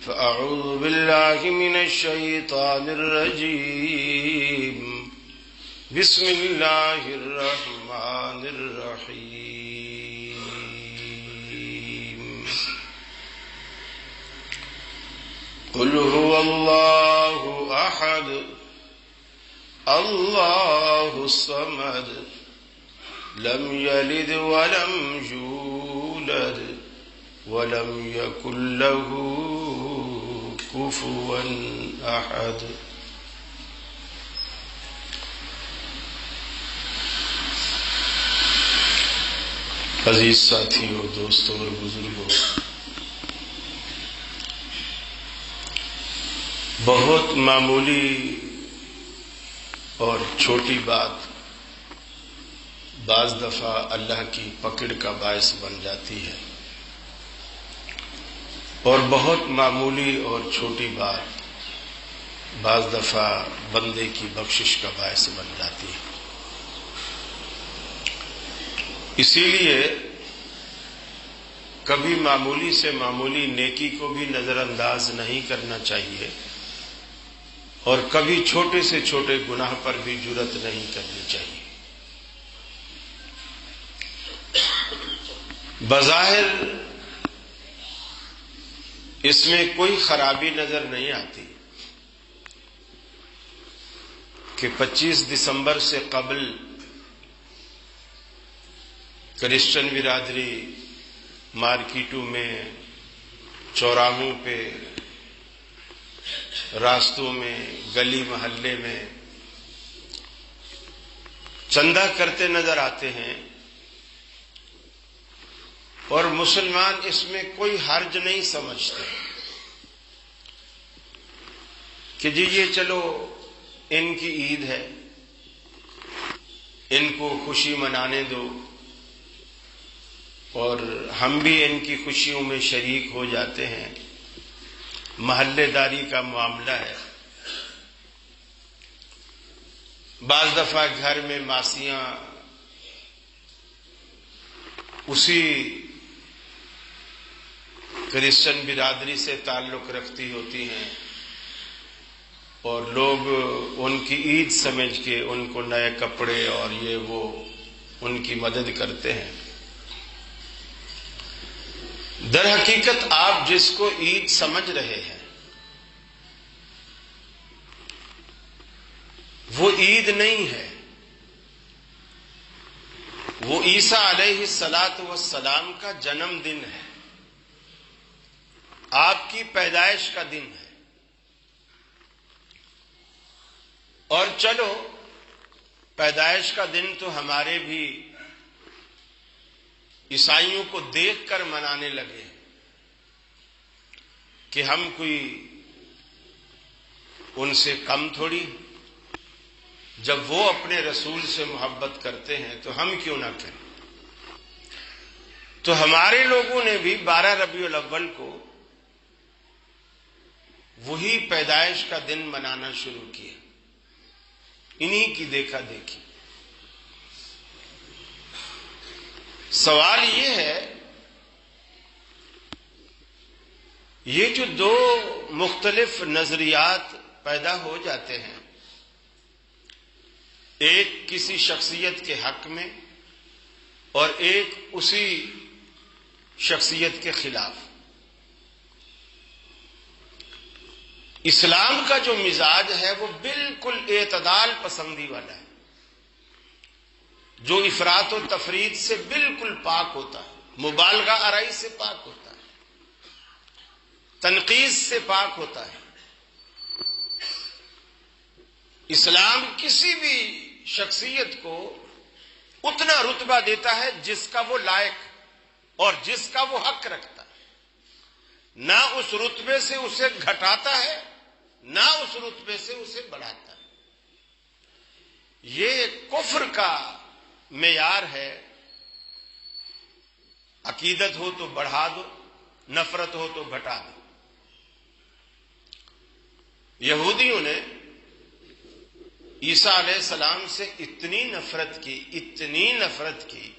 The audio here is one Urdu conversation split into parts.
فأعوذ بالله من الشيطان الرجيم بسم الله الرحمن الرحيم قل هو الله أحد الله الصمد لم يلد ولم يولد ولم يكن له كفوا أحد. عزیز ساتھیوں، دوستوں اور بزرگوں، بہت معمولی اور چھوٹی بات بعض دفعہ اللہ کی پکڑ کا باعث بن جاتی ہے، اور بہت معمولی اور چھوٹی بات بعض دفعہ بندے کی بخشش کا باعث بن جاتی ہے۔ اسی لیے کبھی معمولی سے معمولی نیکی کو بھی نظر انداز نہیں کرنا چاہیے، اور کبھی چھوٹے سے چھوٹے گناہ پر بھی جرأت نہیں کرنی چاہیے۔ بظاہر اس میں کوئی خرابی نظر نہیں آتی کہ 25 دسمبر سے قبل کرسچن برادری مارکیٹوں میں، چوراہوں پہ، راستوں میں، گلی محلے میں چندہ کرتے نظر آتے ہیں، اور مسلمان اس میں کوئی حرج نہیں سمجھتے کہ جی یہ چلو ان کی عید ہے، ان کو خوشی منانے دو، اور ہم بھی ان کی خوشیوں میں شریک ہو جاتے ہیں، محلے داری کا معاملہ ہے۔ بعض دفعہ گھر میں ماسیاں اسی کرسچن برادری سے تعلق رکھتی ہوتی ہیں، اور لوگ ان کی عید سمجھ کے ان کو نئے کپڑے اور یہ وہ ان کی مدد کرتے ہیں۔ در حقیقت آپ جس کو عید سمجھ رہے ہیں وہ عید نہیں ہے، وہ عیسیٰ علیہ السلام کا جنم دن ہے، آپ کی پیدائش کا دن ہے۔ اور چلو پیدائش کا دن تو ہمارے بھی عیسائیوں کو دیکھ کر منانے لگے کہ ہم کوئی ان سے کم تھوڑی، جب وہ اپنے رسول سے محبت کرتے ہیں تو ہم کیوں نہ کریں۔ تو ہمارے لوگوں نے بھی 12 ربیع الاول کو وہی پیدائش کا دن منانا شروع کیا، انہی کی دیکھا دیکھی۔ سوال یہ ہے، یہ جو دو مختلف نظریات پیدا ہو جاتے ہیں، ایک کسی شخصیت کے حق میں اور ایک اسی شخصیت کے خلاف، اسلام کا جو مزاج ہے وہ بالکل اعتدال پسندی والا ہے، جو افراط و تفریط سے بالکل پاک ہوتا ہے، مبالغہ آرائی سے پاک ہوتا ہے، تنقید سے پاک ہوتا ہے۔ اسلام کسی بھی شخصیت کو اتنا رتبہ دیتا ہے جس کا وہ لائق اور جس کا وہ حق رکھتا ہے، نہ اس رتبے سے اسے گھٹاتا ہے نہ اس رتبے سے اسے بڑھاتا ہے۔ یہ کفر کا معیار ہے، عقیدت ہو تو بڑھا دو، نفرت ہو تو گھٹا دو۔ یہودیوں نے عیسیٰ علیہ السلام سے اتنی نفرت کی،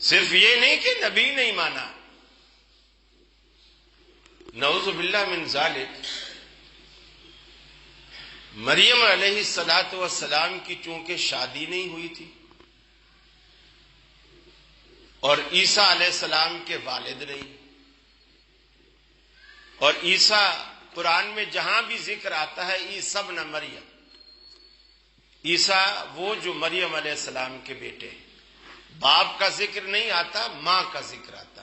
صرف یہ نہیں کہ نبی نہیں مانا، نعوذ باللہ من ذالک، مریم علیہ الصلاۃ والسلام کی چونکہ شادی نہیں ہوئی تھی اور عیسیٰ علیہ السلام کے والد نہیں، اور عیسیٰ قرآن میں جہاں بھی ذکر آتا ہے عیسیٰ ابن مریم، عیسیٰ وہ جو مریم علیہ السلام کے بیٹے ہیں، باپ کا ذکر نہیں آتا، ماں کا ذکر آتا ہے۔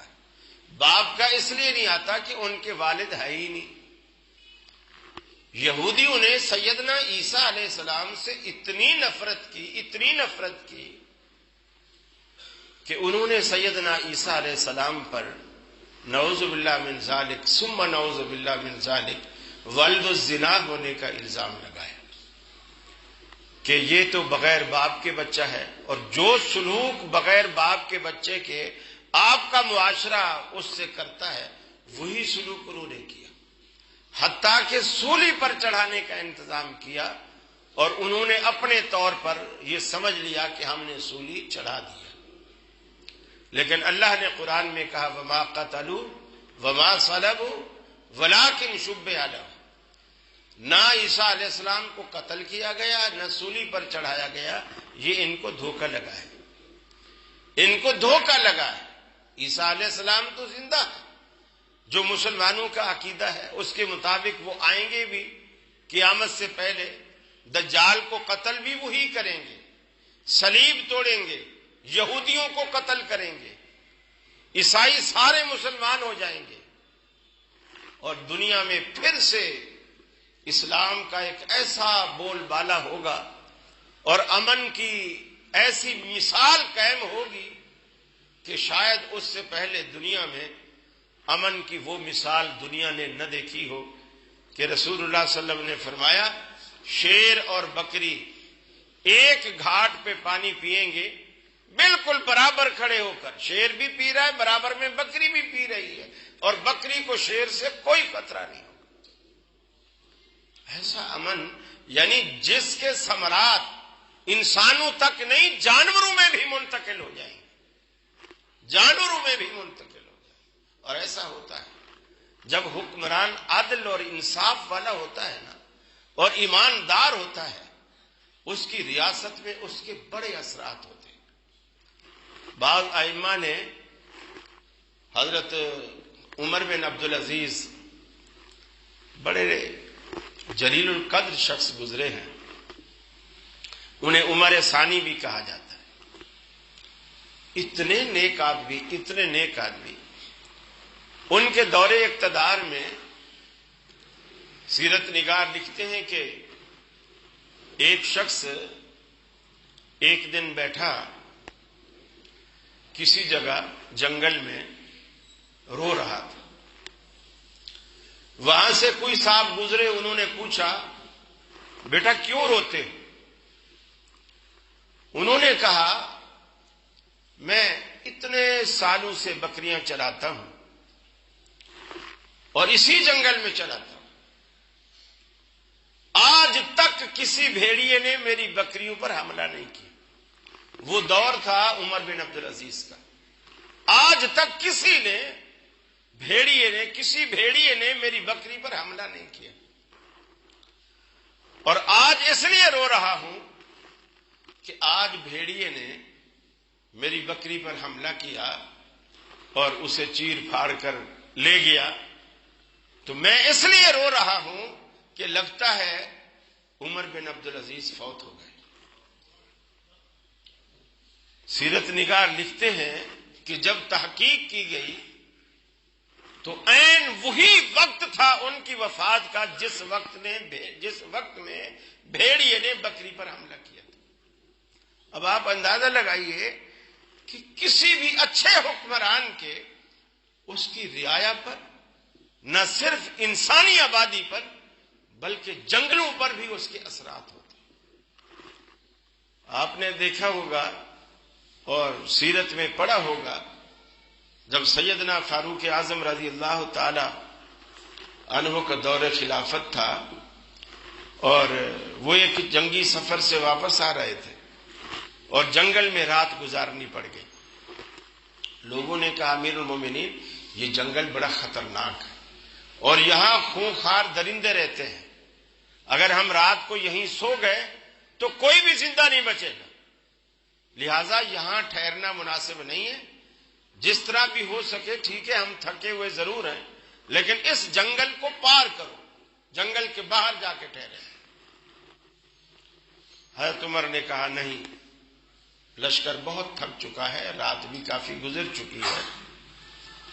باپ کا اس لیے نہیں آتا کہ ان کے والد ہے ہی نہیں۔ یہودیوں نے سیدنا عیسیٰ علیہ السلام سے اتنی نفرت کی کہ انہوں نے سیدنا عیسیٰ علیہ السلام پر نعوذ باللہ من ذالک ثم نعوذ باللہ من ذالک ولد الزنا ہونے کا الزام لگایا کہ یہ تو بغیر باپ کے بچہ ہے، اور جو سلوک بغیر باپ کے بچے کے آپ کا معاشرہ اس سے کرتا ہے وہی سلوک انہوں نے کیا، حتیٰ کہ سولی پر چڑھانے کا انتظام کیا، اور انہوں نے اپنے طور پر یہ سمجھ لیا کہ ہم نے سولی چڑھا دیا۔ لیکن اللہ نے قرآن میں کہا وما قتلوا وما صلبوا ولکن شبہ لهم، نہ عیسیٰ علیہ السلام کو قتل کیا گیا نہ سولی پر چڑھایا گیا، یہ ان کو دھوکہ لگا ہے، ان کو دھوکہ لگا ہے۔ عیسیٰ علیہ السلام تو زندہ ہے، جو مسلمانوں کا عقیدہ ہے اس کے مطابق وہ آئیں گے بھی، قیامت سے پہلے دجال کو قتل بھی وہی کریں گے، صلیب توڑیں گے، یہودیوں کو قتل کریں گے، عیسائی سارے مسلمان ہو جائیں گے، اور دنیا میں پھر سے اسلام کا ایک ایسا بول بالا ہوگا اور امن کی ایسی مثال قائم ہوگی کہ شاید اس سے پہلے دنیا میں امن کی وہ مثال دنیا نے نہ دیکھی ہو، کہ رسول اللہ صلی اللہ علیہ وسلم نے فرمایا شیر اور بکری ایک گھاٹ پہ پانی پیئیں گے بالکل برابر کھڑے ہو کر، شیر بھی پی رہا ہے برابر میں بکری بھی پی رہی ہے، اور بکری کو شیر سے کوئی خطرہ نہیں ہوگا۔ ایسا امن، یعنی جس کے ثمرات انسانوں تک نہیں جانوروں میں بھی منتقل ہو جائیں گے، جانوروں میں بھی منتقل ہو جائیں گے۔ اور ایسا ہوتا ہے جب حکمران عدل اور انصاف والا ہوتا ہے نا، اور ایماندار ہوتا ہے، اس کی ریاست میں اس کے بڑے اثرات ہوتے ہیں۔ بعض ائمہ نے حضرت عمر بن عبدالعزیز بڑے جلیل القدر شخص گزرے ہیں، انہیں عمر ثانی بھی کہا جاتا ہے، اتنے نیک آدمی ان کے دور اقتدار میں سیرت نگار لکھتے ہیں کہ ایک شخص ایک دن بیٹھا کسی جگہ جنگل میں رو رہا تھا، وہاں سے کوئی صاحب گزرے، انہوں نے پوچھا بیٹا کیوں روتے؟ انہوں نے کہا میں اتنے سالوں سے بکریاں چراتا ہوں اور اسی جنگل میں چراتا ہوں، آج تک کسی بھیڑیے نے میری بکریوں پر حملہ نہیں کیا۔ وہ دور تھا عمر بن عبدالعزیز کا، آج تک کسی بھیڑیے نے میری بکری پر حملہ نہیں کیا، اور آج اس لیے رو رہا ہوں کہ آج بھیڑیے نے میری بکری پر حملہ کیا اور اسے چیر پھاڑ کر لے گیا، تو میں اس لیے رو رہا ہوں کہ لگتا ہے عمر بن عبدالعزیز فوت ہو گئے۔ سیرت نگار لکھتے ہیں کہ جب تحقیق کی گئی تو عین وہی وقت تھا ان کی وفات کا جس وقت میں بھیڑیے نے بکری پر حملہ کیا تھا۔ اب آپ اندازہ لگائیے کہ کسی بھی اچھے حکمران کے اس کی رعایا پر نہ صرف انسانی آبادی پر بلکہ جنگلوں پر بھی اس کے اثرات ہوتے ہیں۔ آپ نے دیکھا ہوگا اور سیرت میں پڑھا ہوگا، جب سیدنا فاروق اعظم رضی اللہ تعالی عنہ کا دور خلافت تھا اور وہ ایک جنگی سفر سے واپس آ رہے تھے اور جنگل میں رات گزارنی پڑ گئی، لوگوں نے کہا امیر المومنین یہ جنگل بڑا خطرناک ہے اور یہاں خونخوار درندے رہتے ہیں. اگر ہم رات کو یہیں سو گئے تو کوئی بھی زندہ نہیں بچے گا. لہذا یہاں ٹھہرنا مناسب نہیں ہے. جس طرح بھی ہو سکے ٹھیک ہے، ہم تھکے ہوئے ضرور ہیں، لیکن اس جنگل کو پار کرو، جنگل کے باہر جا کے ٹھہرے. حضرت عمر نے کہا نہیں، لشکر بہت تھک چکا ہے، رات بھی کافی گزر چکی ہے،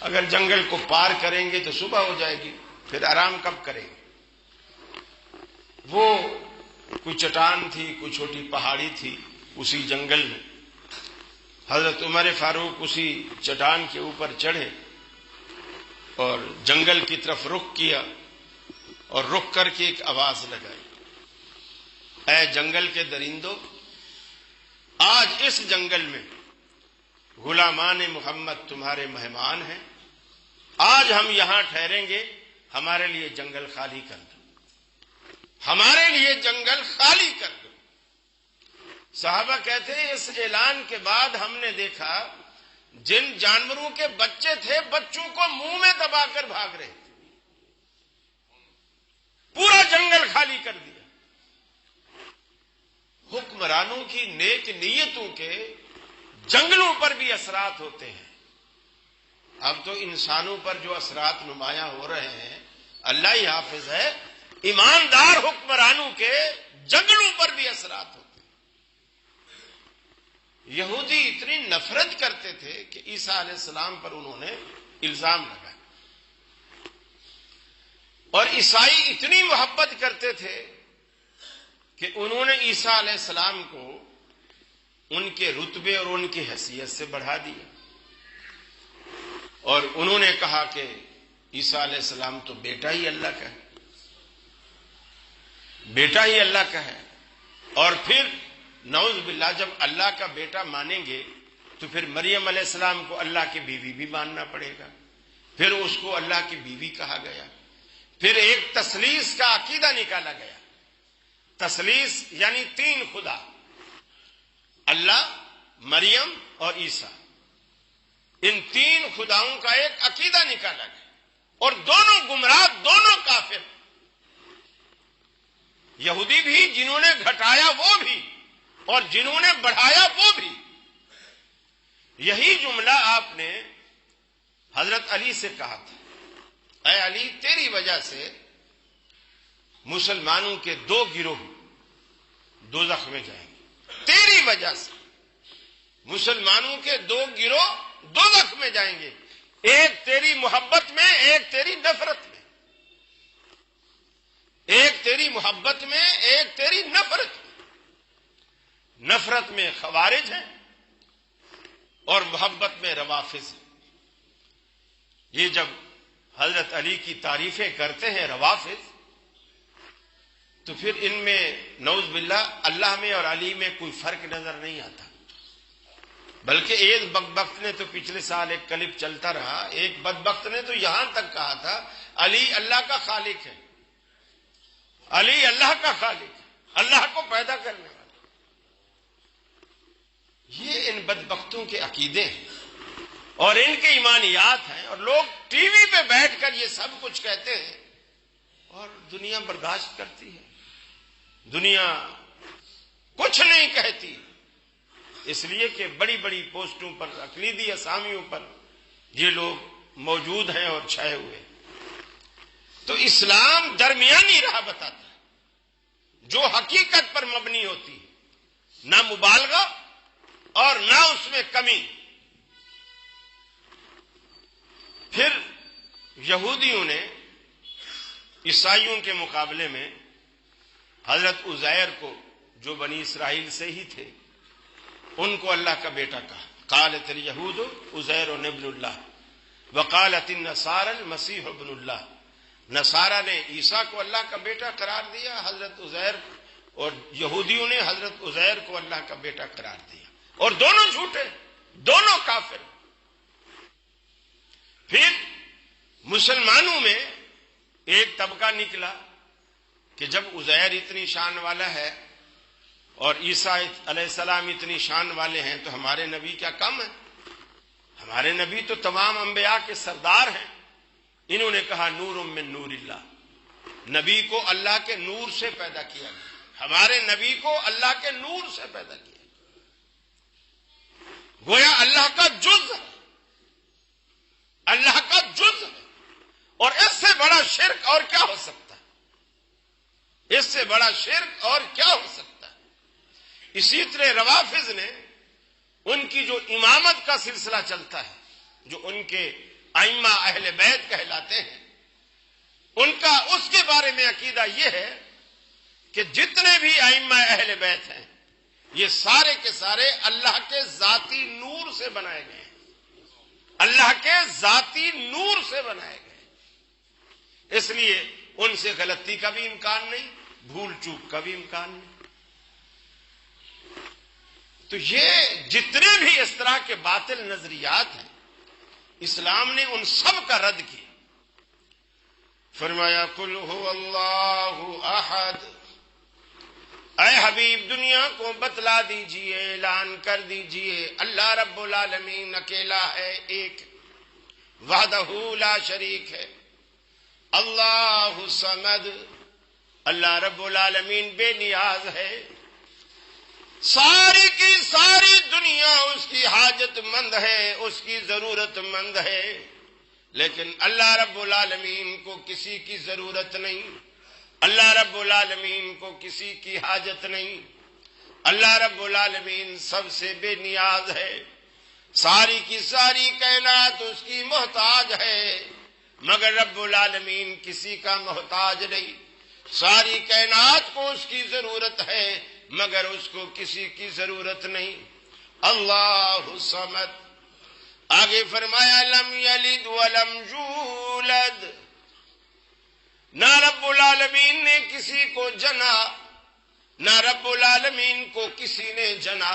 اگر جنگل کو پار کریں گے تو صبح ہو جائے گی، پھر آرام کب کریں گے؟ وہ کوئی چٹان تھی، کوئی چھوٹی پہاڑی تھی اسی جنگل میں. حضرت عمر فاروق اسی چٹان کے اوپر چڑھے اور جنگل کی طرف رخ کیا اور رخ کر کے ایک آواز لگائی، اے جنگل کے درندوں، آج اس جنگل میں غلامان محمد تمہارے مہمان ہیں، آج ہم یہاں ٹھہریں گے، ہمارے لیے جنگل خالی کر دو، ہمارے لیے جنگل خالی کر دو. صحابہ کہتے ہیں اس اعلان کے بعد ہم نے دیکھا جن جانوروں کے بچے تھے بچوں کو منہ میں دبا کر بھاگ رہے تھے. پورا جنگل خالی کر دیا. حکمرانوں کی نیک نیتوں کے جنگلوں پر بھی اثرات ہوتے ہیں. اب تو انسانوں پر جو اثرات نمایاں ہو رہے ہیں اللہ ہی حافظ ہے، ایماندار حکمرانوں کے جنگلوں پر بھی اثرات ہوتے ہیں. یہودی اتنی نفرت کرتے تھے کہ عیسیٰ علیہ السلام پر انہوں نے الزام لگایا، اور عیسائی اتنی محبت کرتے تھے کہ انہوں نے عیسیٰ علیہ السلام کو ان کے رتبے اور ان کی حیثیت سے بڑھا دیا، اور انہوں نے کہا کہ عیسیٰ علیہ السلام تو بیٹا ہی اللہ کا ہے، بیٹا ہی اللہ کا ہے. اور پھر نعوذ باللہ جب اللہ کا بیٹا مانیں گے تو پھر مریم علیہ السلام کو اللہ کی بیوی بھی ماننا پڑے گا، پھر اس کو اللہ کی بیوی کہا گیا. پھر ایک تثلیث کا عقیدہ نکالا گیا. تثلیث یعنی تین خدا، اللہ، مریم اور عیسیٰ، ان تین خداؤں کا ایک عقیدہ نکالا گیا، اور دونوں گمراہ، دونوں کافر. یہودی بھی جنہوں نے گھٹایا وہ بھی، اور جنہوں نے بڑھایا وہ بھی. یہی جملہ آپ نے حضرت علی سے کہا تھا، اے علی تیری وجہ سے مسلمانوں کے دو گروہ دوزخ میں جائیں گے، تیری وجہ سے مسلمانوں کے دو گروہ دوزخ میں جائیں گے، ایک تیری محبت میں، ایک تیری نفرت میں، ایک تیری محبت میں، ایک تیری نفرت میں. نفرت میں خوارج ہیں اور محبت میں روافض ہیں. یہ جب حضرت علی کی تعریفیں کرتے ہیں روافض، تو پھر ان میں نعوذ باللہ اللہ میں اور علی میں کوئی فرق نظر نہیں آتا. بلکہ ایک بدبخت نے تو پچھلے سال ایک کلپ چلتا رہا، ایک بدبخت نے تو یہاں تک کہا تھا علی اللہ کا خالق ہے، علی اللہ کا خالق ہے، اللہ کو پیدا کرنے والا. یہ ان بدبختوں کے عقیدے ہیں اور ان کے ایمانیات ہیں، اور لوگ ٹی وی پہ بیٹھ کر یہ سب کچھ کہتے ہیں اور دنیا برداشت کرتی ہے. دنیا کچھ نہیں کہتی، اس لیے کہ بڑی بڑی پوسٹوں پر، اقلیدی اسامیوں پر یہ لوگ موجود ہیں اور چھائے ہوئے. تو اسلام درمیانی راہ بتاتا ہے جو حقیقت پر مبنی ہوتی ہے، نہ مبالغہ اور نہ اس میں کمی. پھر یہودیوں نے عیسائیوں کے مقابلے میں حضرت عزیر کو، جو بنی اسرائیل سے ہی تھے، ان کو اللہ کا بیٹا کہا. قالت الیہود عزیر ابن اللہ وقالت النصارى المسیح ابن اللہ. نصارہ نے عیسیٰ کو اللہ کا بیٹا قرار دیا، حضرت عزیر، اور یہودیوں نے حضرت عزیر کو اللہ کا بیٹا قرار دیا، اور دونوں جھوٹے، دونوں کافر. پھر مسلمانوں میں ایک طبقہ نکلا کہ جب عزیر اتنی شان والا ہے اور عیسیٰ علیہ السلام اتنی شان والے ہیں تو ہمارے نبی کیا کم ہے؟ ہمارے نبی تو تمام انبیاء کے سردار ہیں، انہوں نے کہا نور من نور اللہ، نبی کو اللہ کے نور سے پیدا کیا گیا، ہمارے نبی کو اللہ کے نور سے پیدا کیا، گویا اللہ کا جز ہے، اللہ کا جز ہے، اور اس سے بڑا شرک اور کیا ہو سکتا ہے؟ اس سے بڑا شرک اور کیا ہو سکتا ہے؟ اسی طرح روافض نے ان کی جو امامت کا سلسلہ چلتا ہے، جو ان کے ائمہ اہل بیت کہلاتے ہیں، ان کا اس کے بارے میں عقیدہ یہ ہے کہ جتنے بھی ائمہ اہل بیت ہیں یہ سارے کے سارے اللہ کے ذاتی نور سے بنائے گئے ہیں، اللہ کے ذاتی نور سے بنائے گئے، اس لیے ان سے غلطی کا بھی امکان نہیں، بھول چوک کا بھی امکان نہیں۔ تو یہ جتنے بھی اس طرح کے باطل نظریات ہیں، اسلام نے ان سب کا رد کیا۔ فرمایا قل هو اللہ احد، اے حبیب دنیا کو بتلا دیجئے، اعلان کر دیجئے اللہ رب العالمین اکیلا ہے، ایک، وحدہ لا شریک ہے، اللہ صمد، اللہ رب العالمین بے نیاز ہے، ساری کی ساری دنیا اس کی حاجت مند ہے، اس کی ضرورت مند ہے، لیکن اللہ رب العالمین کو کسی کی ضرورت نہیں، اللہ رب العالمین کو کسی کی حاجت نہیں، اللہ رب العالمین سب سے بے نیاز ہے، ساری کی ساری کائنات اس کی محتاج ہے، مگر رب العالمین کسی کا محتاج نہیں، ساری کائنات کو اس کی ضرورت ہے مگر اس کو کسی کی ضرورت نہیں، اللہ صمد۔ آگے فرمایا لم یلد ولم یولد، نہ رب العالمین نے کسی کو جنا، نہ رب العالمین کو کسی نے جنا،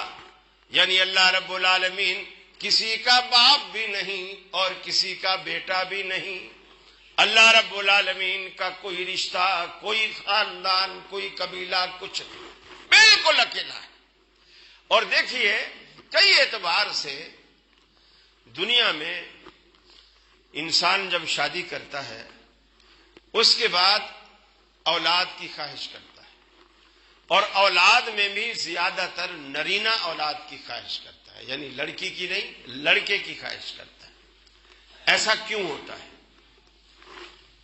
یعنی اللہ رب العالمین کسی کا باپ بھی نہیں اور کسی کا بیٹا بھی نہیں، اللہ رب العالمین کا کوئی رشتہ، کوئی خاندان، کوئی قبیلہ، کچھ نہیں، بالکل اکیلا ہے۔ اور دیکھیے کئی اعتبار سے دنیا میں انسان جب شادی کرتا ہے اس کے بعد اولاد کی خواہش کرتا ہے، اور اولاد میں بھی زیادہ تر نرینہ اولاد کی خواہش کرتا ہے، یعنی لڑکی کی نہیں لڑکے کی خواہش کرتا ہے۔ ایسا کیوں ہوتا ہے؟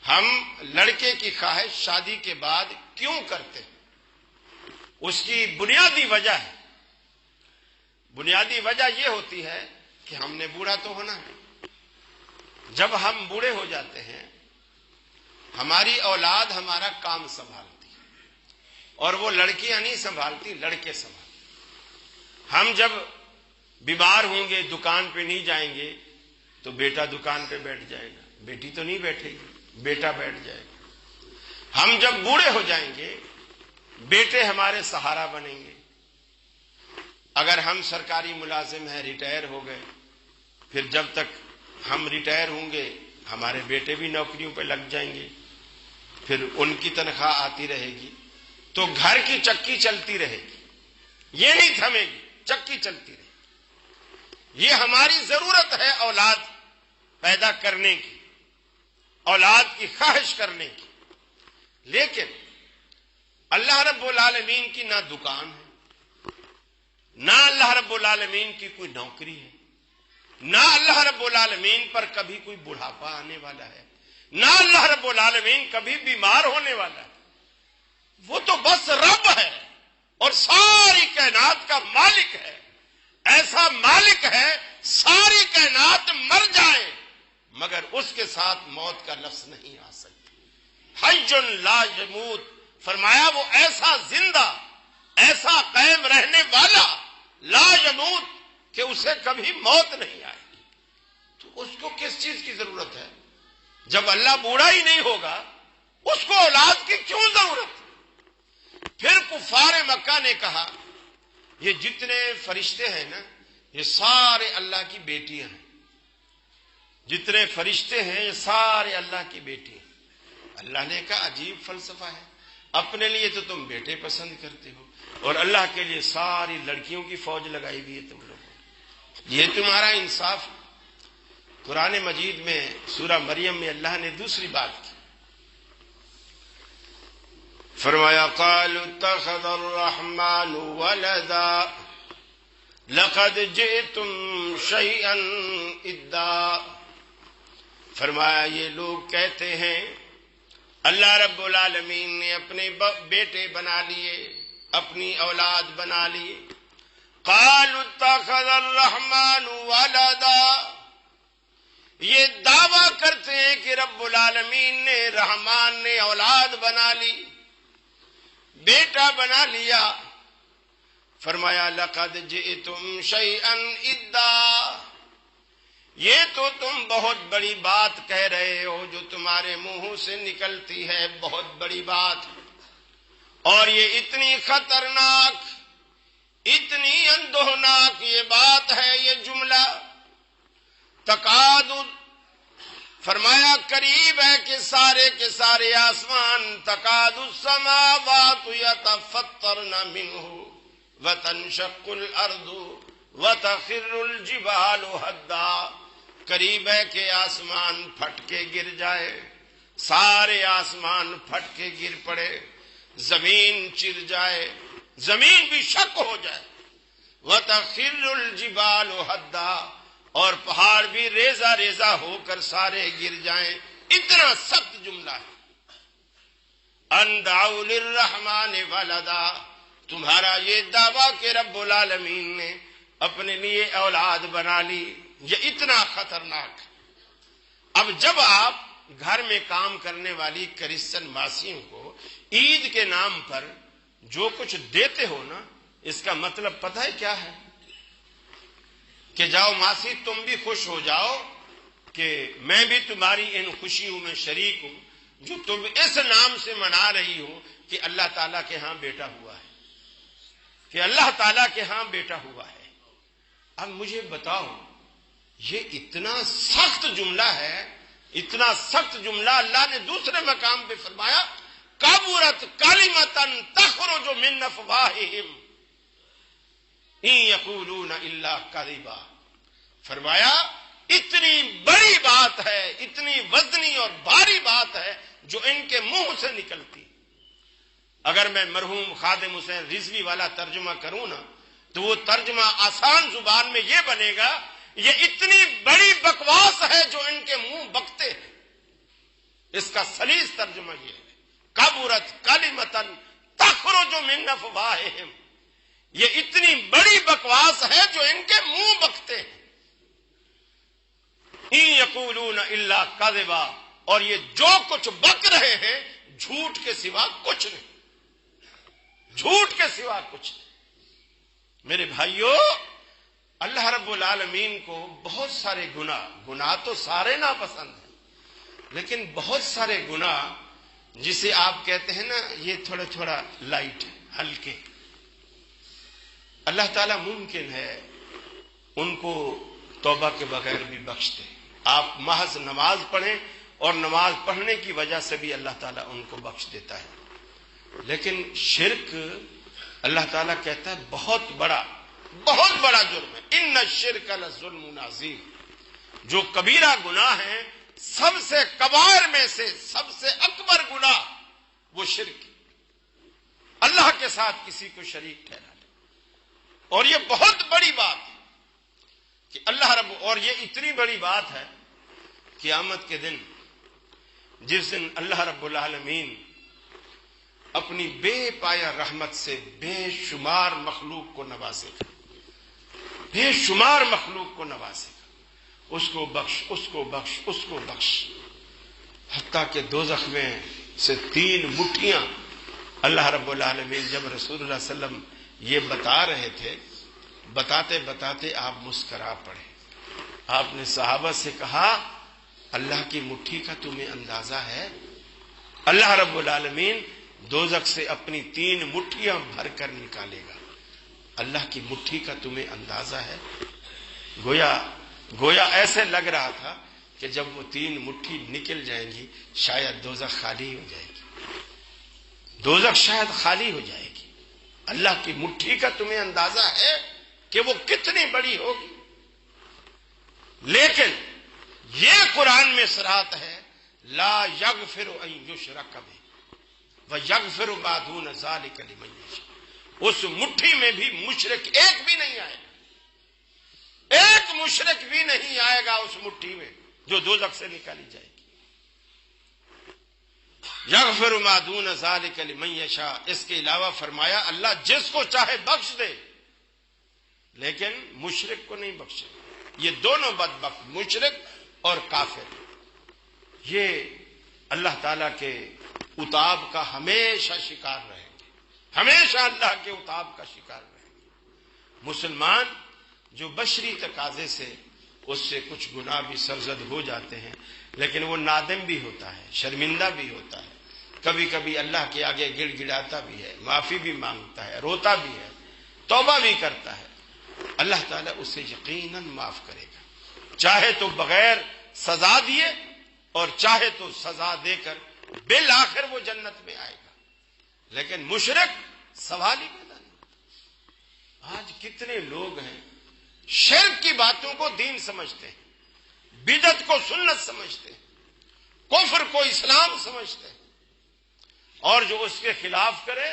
ہم لڑکے کی خواہش شادی کے بعد کیوں کرتے ہیں؟ اس کی بنیادی وجہ ہے، بنیادی وجہ یہ ہوتی ہے کہ ہم نے بوڑھا تو ہونا ہے، جب ہم بوڑھے ہو جاتے ہیں ہماری اولاد ہمارا کام سنبھالتی ہے، اور وہ لڑکیاں نہیں سنبھالتی، لڑکے سنبھالتے۔ ہم جب بیمار ہوں گے، دکان پہ نہیں جائیں گے تو بیٹا دکان پہ بیٹھ جائے گا، بیٹی تو نہیں بیٹھے گی، بیٹا بیٹھ جائے گا۔ ہم جب بوڑھے ہو جائیں گے بیٹے ہمارے سہارا بنیں گے۔ اگر ہم سرکاری ملازم ہیں، ریٹائر ہو گئے، پھر جب تک ہم ریٹائر ہوں گے ہمارے بیٹے بھی نوکریوں پہ لگ جائیں گے، پھر ان کی تنخواہ آتی رہے گی، تو گھر کی چکی چلتی رہے گی، یہ نہیں تھمے گی، چکی چلتی رہے گی۔ یہ ہماری ضرورت ہے اولاد پیدا کرنے کی، اولاد کی خواہش کرنے کی، لیکن اللہ رب العالمین کی نہ دکان ہے، نہ اللہ رب العالمین کی کوئی نوکری ہے، نہ اللہ رب العالمین پر کبھی کوئی بڑھاپا آنے والا ہے، نہ اللہ رب العالمین کبھی بیمار ہونے والا ہے۔ وہ تو بس رب ہے اور ساری کائنات کا مالک ہے، ایسا مالک ہے ساری کائنات مر جائے مگر اس کے ساتھ موت کا لفظ نہیں آ سکتا۔ حی لا یموت، فرمایا وہ ایسا زندہ، ایسا قائم رہنے والا، لا یموت، کہ اسے کبھی موت نہیں آئے گی۔ تو اس کو کس چیز کی ضرورت ہے؟ جب اللہ بوڑھا ہی نہیں ہوگا اس کو اولاد کی کیوں ضرورت؟ پھر کفار مکہ نے کہا یہ جتنے فرشتے ہیں نا یہ سارے اللہ کی بیٹیاں ہیں، جتنے فرشتے ہیں یہ سارے اللہ کی بیٹی ہیں۔ اللہ نے کہا عجیب فلسفہ ہے، اپنے لیے تو تم بیٹے پسند کرتے ہو اور اللہ کے لیے ساری لڑکیوں کی فوج لگائی ہوئی ہے تم لوگوں، یہ تمہارا انصاف؟ قرآن مجید میں سورہ مریم میں اللہ نے دوسری بات کی، فرمایا قالوا اتخذ الرحمن ولدا لقد جئتم شيئا ادا۔ فرمایا یہ لوگ کہتے ہیں اللہ رب العالمین نے اپنے بیٹے بنا لیے، اپنی اولاد بنا لی۔ قالوا اتخذ الرحمن ولدا، یہ دعویٰ کرتے ہیں کہ رب العالمین نے، رحمان نے اولاد بنا لی، بیٹا بنا لیا۔ فرمایا لقد جئتم شیئا ادا، یہ تو تم بہت بڑی بات کہہ رہے ہو، جو تمہارے منہ سے نکلتی ہے بہت بڑی بات، اور یہ اتنی خطرناک، اتنی اندوہناک یہ بات ہے، یہ جملہ۔ تکاد، فرمایا قریب ہے کہ سارے کے سارے آسمان، تکاد السماوات یتفطرن منہ وتنشق الارض وتخر الجبال ہدا، قریب ہے کہ آسمان پھٹ کے گر جائے، سارے آسمان پھٹ کے گر پڑے، زمین چر جائے، زمین بھی شق ہو جائے، وتخر الجبال ہدا، اور پہاڑ بھی ریزہ ریزہ ہو کر سارے گر جائیں۔ اتنا سخت جملہ ہے۔ ان دعوا للرحمن ولدا، تمہارا یہ دعویٰ کہ رب العالمین نے اپنے لیے اولاد بنا لی، یہ اتنا خطرناک ہے۔ اب جب آپ گھر میں کام کرنے والی کرسچن ماسیوں کو عید کے نام پر جو کچھ دیتے ہو نا، اس کا مطلب پتہ ہے کیا ہے؟ کہ جاؤ ماسی تم بھی خوش ہو جاؤ کہ میں بھی تمہاری ان خوشیوں میں شریک ہوں، جو تم اس نام سے منا رہی ہو کہ اللہ تعالیٰ کے ہاں بیٹا ہوا ہے، کہ اللہ تعالیٰ کے ہاں بیٹا ہوا ہے۔ اب مجھے بتاؤ، یہ اتنا سخت جملہ ہے، اتنا سخت جملہ اللہ نے دوسرے مقام پہ فرمایا کبرت کلمۃ تخرج من افواہہم ان یقولون الا کذبا، فرمایا اتنی بڑی بات ہے، اتنی وزنی اور بھاری بات ہے جو ان کے منہ سے نکلتی۔ اگر میں مرحوم خادم حسین رضوی والا ترجمہ کروں نا تو وہ ترجمہ آسان زبان میں یہ بنے گا، یہ اتنی بڑی بکواس ہے جو ان کے منہ بکتے ہیں۔ اس کا سلیس ترجمہ یہ ہے، کبرت کلمۃ تخرج من افواہہم، یہ اتنی بڑی بکواس ہے جو ان کے منہ بکتے ہیں۔ ان یقولون الا کذبا، اور یہ جو کچھ بک رہے ہیں جھوٹ کے سوا کچھ نہیں، جھوٹ کے سوا کچھ نہیں۔ میرے بھائیو، اللہ رب العالمین کو بہت سارے گناہ تو سارے ناپسند ہیں، لیکن بہت سارے گناہ جسے آپ کہتے ہیں نا یہ تھوڑا تھوڑا لائٹ، ہلکے، اللہ تعالیٰ ممکن ہے ان کو توبہ کے بغیر بھی بخش دے۔ آپ محض نماز پڑھیں اور نماز پڑھنے کی وجہ سے بھی اللہ تعالیٰ ان کو بخش دیتا ہے، لیکن شرک اللہ تعالیٰ کہتا ہے بہت بڑا جرم ہے۔ ان الشرک لظلم عظیم، جو کبیرہ گناہ ہیں، سب سے کبائر میں سے سب سے اکبر گناہ وہ شرک، اللہ کے ساتھ کسی کو شریک ٹھہرا لے، اور یہ بہت بڑی بات ہے کہ اللہ رب، اور یہ اتنی بڑی بات ہے قیامت کے دن، جس دن اللہ رب العالمین اپنی بے پایا رحمت سے بے شمار مخلوق کو نوازے گا، بے شمار مخلوق کو نوازے گا، اس کو بخش، اس کو بخش، اس کو بخش، حتیٰ کہ دوزخ میں سے 3 مٹھیاں اللہ رب العالمین، جب رسول اللہ صلی اللہ علیہ وسلم یہ بتا رہے تھے، بتاتے بتاتے آپ مسکرا پڑے۔ آپ نے صحابہ سے کہا اللہ کی مٹھی کا تمہیں اندازہ ہے؟ اللہ رب العالمین دوزخ سے اپنی 3 مٹھیاں بھر کر نکالے گا، اللہ کی مٹھی کا تمہیں اندازہ ہے؟ گویا ایسے لگ رہا تھا کہ جب وہ 3 مٹھی نکل جائیں گی شاید دوزخ خالی ہو جائے گی، دوزخ شاید خالی ہو جائے گی۔ اللہ کی مٹھی کا تمہیں اندازہ ہے کہ وہ کتنی بڑی ہوگی؟ لیکن یہ قرآن میں صراط ہے، لا یغفر ان یشرک بہ ویغفر ما دون ذلک لمن یشاء۔ اس مٹھی میں بھی مشرک ایک بھی نہیں آئے گا، ایک مشرک بھی نہیں آئے گا اس مٹھی میں جو دوزخ سے نکالی جائے گی۔ یغفر ما دون ذلک لمن یشاء، اس کے علاوہ فرمایا اللہ جس کو چاہے بخش دے، لیکن مشرک کو نہیں بخشے۔ یہ دونوں بدبخت، مشرک اور کافر، یہ اللہ تعالیٰ کے عتاب کا ہمیشہ شکار رہیں گے، ہمیشہ اللہ کے عتاب کا شکار رہیں گے۔ مسلمان جو بشری تقاضے سے اس سے کچھ گناہ بھی سرزد ہو جاتے ہیں، لیکن وہ نادم بھی ہوتا ہے، شرمندہ بھی ہوتا ہے، کبھی کبھی اللہ کے آگے گڑ گڑاتا بھی ہے، معافی بھی مانگتا ہے، روتا بھی ہے، توبہ بھی کرتا ہے، اللہ تعالیٰ اسے یقیناً معاف کرے گا، چاہے تو بغیر سزا دیے اور چاہے تو سزا دے کر بالآخر وہ جنت میں آئے گا۔ لیکن مشرک سوال ہی پیدا نہیں۔ آج کتنے لوگ ہیں شرک کی باتوں کو دین سمجھتے ہیں، بدعت کو سنت سمجھتے ہیں، کفر کو اسلام سمجھتے ہیں، اور جو اس کے خلاف کرے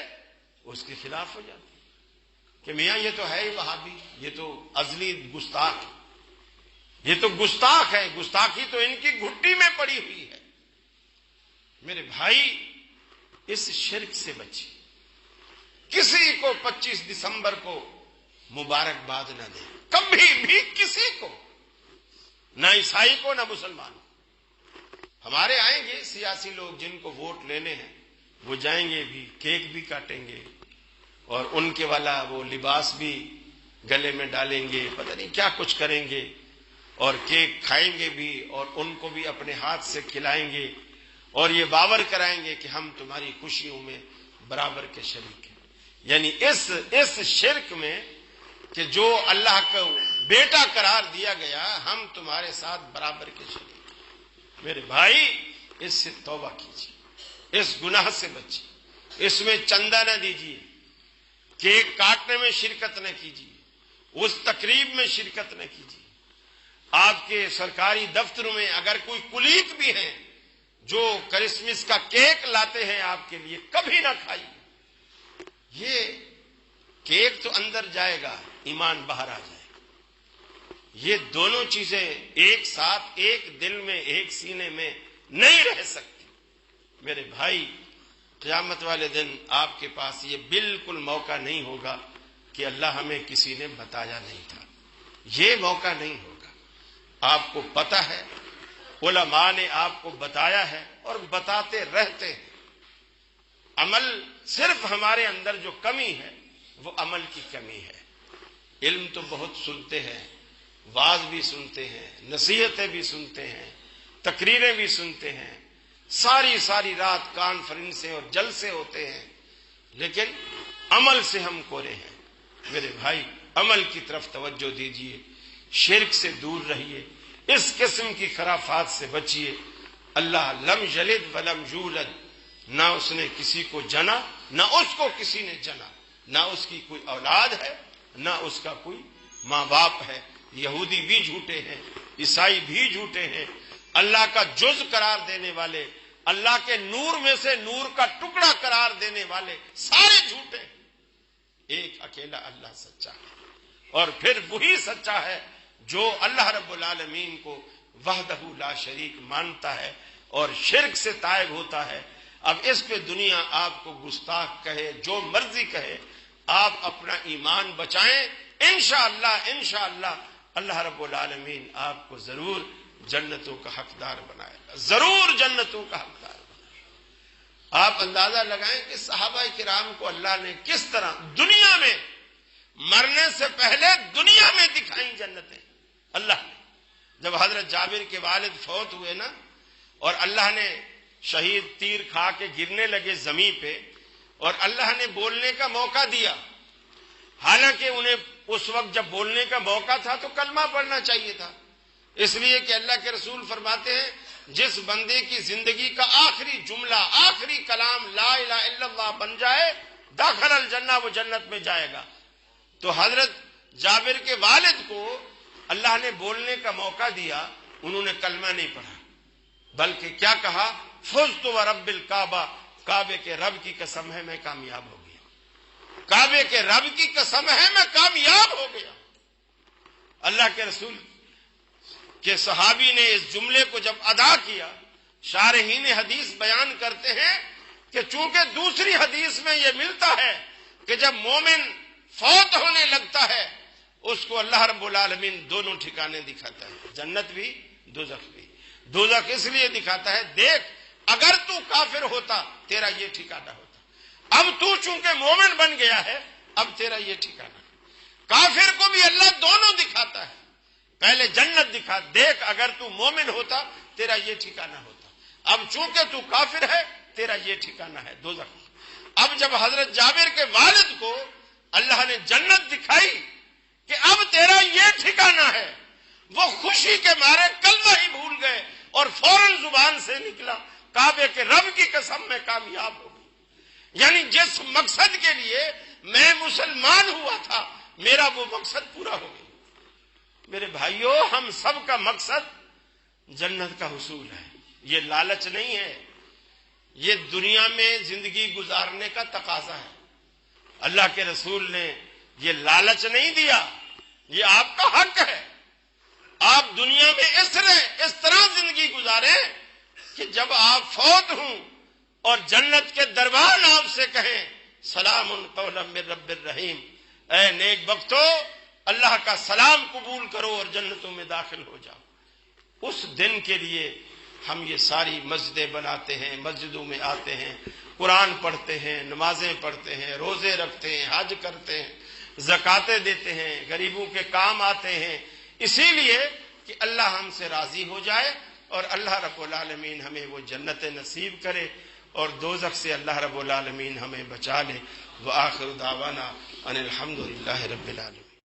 اس کے خلاف ہو جاتے ہیں کہ میاں یہ تو ہے ہی وہابی، یہ تو ازلی گستاخ، یہ تو گستاخ ہے، گستاخی تو ان کی گھٹی میں پڑی ہوئی ہے۔ میرے بھائی اس شرک سے بچی، کسی کو 25 دسمبر کو مبارکباد نہ دے، کبھی بھی کسی کو، نہ عیسائی کو نہ مسلمان کو۔ ہمارے آئیں گے سیاسی لوگ جن کو ووٹ لینے ہیں، وہ جائیں گے بھی، کیک بھی کاٹیں گے، اور ان کے والا وہ لباس بھی گلے میں ڈالیں گے، پتہ نہیں کیا کچھ کریں گے، اور کیک کھائیں گے بھی، اور ان کو بھی اپنے ہاتھ سے کھلائیں گے، اور یہ باور کرائیں گے کہ ہم تمہاری خوشیوں میں برابر کے شریک ہیں۔ یعنی اس شرک میں کہ جو اللہ کا بیٹا قرار دیا گیا، ہم تمہارے ساتھ برابر کے شریک ہیں۔ میرے بھائی اس سے توبہ کیجیے، اس گناہ سے بچیے، اس میں چندہ نہ دیجیے، کیک کاٹنے میں شرکت نہ کیجیے، اس تقریب میں شرکت نہ کیجیے۔ آپ کے سرکاری دفتروں میں اگر کوئی کلیگ بھی ہیں جو کرسمس کا کیک لاتے ہیں آپ کے لیے، کبھی نہ کھائیے۔ یہ کیک تو اندر جائے گا، ایمان باہر آ جائے گا۔ یہ دونوں چیزیں ایک ساتھ، ایک دل میں، ایک سینے میں نہیں رہ سکتی۔ میرے بھائی قیامت والے دن آپ کے پاس یہ بالکل موقع نہیں ہوگا کہ اللہ ہمیں کسی نے بتایا نہیں تھا، یہ موقع نہیں ہوگا۔ آپ کو پتہ ہے، علماء نے آپ کو بتایا ہے اور بتاتے رہتے ہیں۔ عمل صرف ہمارے اندر جو کمی ہے وہ عمل کی کمی ہے۔ علم تو بہت سنتے ہیں، واز بھی سنتے ہیں، نصیحتیں بھی سنتے ہیں، تقریریں بھی سنتے ہیں، ساری رات کانفرنسیں اور جلسے ہوتے ہیں، لیکن عمل سے ہم کورے ہیں۔ میرے بھائی عمل کی طرف توجہ دیجیے، شرک سے دور رہیے، اس قسم کی خرافات سے بچیے۔ اللہ لم یلد ولم یولد، نہ اس نے کسی کو جنا، نہ اس کو کسی نے جنا، نہ اس کی کوئی اولاد ہے، نہ اس کا کوئی ماں باپ ہے۔ یہودی بھی جھوٹے ہیں، عیسائی بھی جھوٹے ہیں، اللہ کا جز قرار دینے والے، اللہ کے نور میں سے نور کا ٹکڑا قرار دینے والے سارے جھوٹے ہیں۔ ایک اکیلا اللہ سچا ہے، اور پھر وہی سچا ہے جو اللہ رب العالمین کو وحدہ لا شریک مانتا ہے اور شرک سے تائب ہوتا ہے۔ اب اس پہ دنیا آپ کو گستاخ کہے، جو مرضی کہے، آپ اپنا ایمان بچائیں، انشاءاللہ اللہ رب العالمین آپ کو ضرور جنتوں کا حقدار بنائے گا، ضرور جنتوں کا حقدار بنائے گا۔ آپ اندازہ لگائیں کہ صحابہ کرام کو اللہ نے کس طرح دنیا میں، مرنے سے پہلے دنیا میں دکھائیں جنتیں۔ اللہ نے جب حضرت جابر کے والد فوت ہوئے نا، اور اللہ نے شہید تیر کھا کے گرنے لگے زمین پہ، اور اللہ نے بولنے کا موقع دیا، حالانکہ انہیں اس وقت جب بولنے کا موقع تھا تو کلمہ پڑھنا چاہیے تھا، اس لیے کہ اللہ کے رسول فرماتے ہیں جس بندے کی زندگی کا آخری جملہ، آخری کلام لا الہ الا اللہ بن جائے، داخل الجنہ، وہ جنت میں جائے گا۔ تو حضرت جابر کے والد کو اللہ نے بولنے کا موقع دیا، انہوں نے کلمہ نہیں پڑھا، بلکہ کیا کہا؟ فزت ورب الکعبہ، کعبے کے رب کی قسم ہے میں کامیاب ہو گیا، کعبے کے رب کی قسم ہے میں کامیاب ہو گیا۔ اللہ کے رسول کے صحابی نے اس جملے کو جب ادا کیا، شارحین حدیث بیان کرتے ہیں کہ چونکہ دوسری حدیث میں یہ ملتا ہے کہ جب مومن فوت ہونے لگتا ہے اس کو اللہ رب العالمین دونوں ٹھکانے دکھاتا ہے، جنت بھی دوزخ بھی۔ دوزخ اس لیے دکھاتا ہے، دیکھ اگر تو کافر ہوتا تیرا یہ ٹھکانہ ہوتا، اب تو چونکہ مومن بن گیا ہے اب تیرا یہ ٹھکانہ۔ کافر کو بھی اللہ دونوں دکھاتا ہے، پہلے جنت دکھا، دیکھ اگر تو مومن ہوتا تیرا یہ ٹھکانہ ہوتا، اب چونکہ تو کافر ہے تیرا یہ ٹھکانہ ہے دوزخ۔ اب جب حضرت جابر کے والد کو اللہ نے جنت دکھائی کہ اب تیرا یہ ٹھکانہ ہے، وہ خوشی کے مارے کلمہ ہی بھول گئے اور فوراً زبان سے نکلا کعبے کے رب کی قسم میں کامیاب ہو گئی۔ یعنی جس مقصد کے لیے میں مسلمان ہوا تھا میرا وہ مقصد پورا ہو گیا۔ میرے بھائیوں، ہم سب کا مقصد جنت کا حصول ہے، یہ لالچ نہیں ہے، یہ دنیا میں زندگی گزارنے کا تقاضا ہے۔ اللہ کے رسول نے یہ لالچ نہیں دیا، یہ آپ کا حق ہے۔ آپ دنیا میں اس طرح زندگی گزاریں کہ جب آپ فوت ہوں اور جنت کے دربان آپ سے کہیں سلام قولا من رب الرحیم، اے نیک بختو اللہ کا سلام قبول کرو اور جنتوں میں داخل ہو جاؤ۔ اس دن کے لیے ہم یہ ساری مسجدیں بناتے ہیں، مسجدوں میں آتے ہیں، قرآن پڑھتے ہیں، نمازیں پڑھتے ہیں، روزے رکھتے ہیں، حج کرتے ہیں، زکاتیں دیتے ہیں، غریبوں کے کام آتے ہیں، اسی لیے کہ اللہ ہم سے راضی ہو جائے اور اللہ رب العالمین ہمیں وہ جنت نصیب کرے اور دوزخ سے اللہ رب العالمین ہمیں بچا لے۔ وآخر دعوانا ان الحمد للہ رب العالمین۔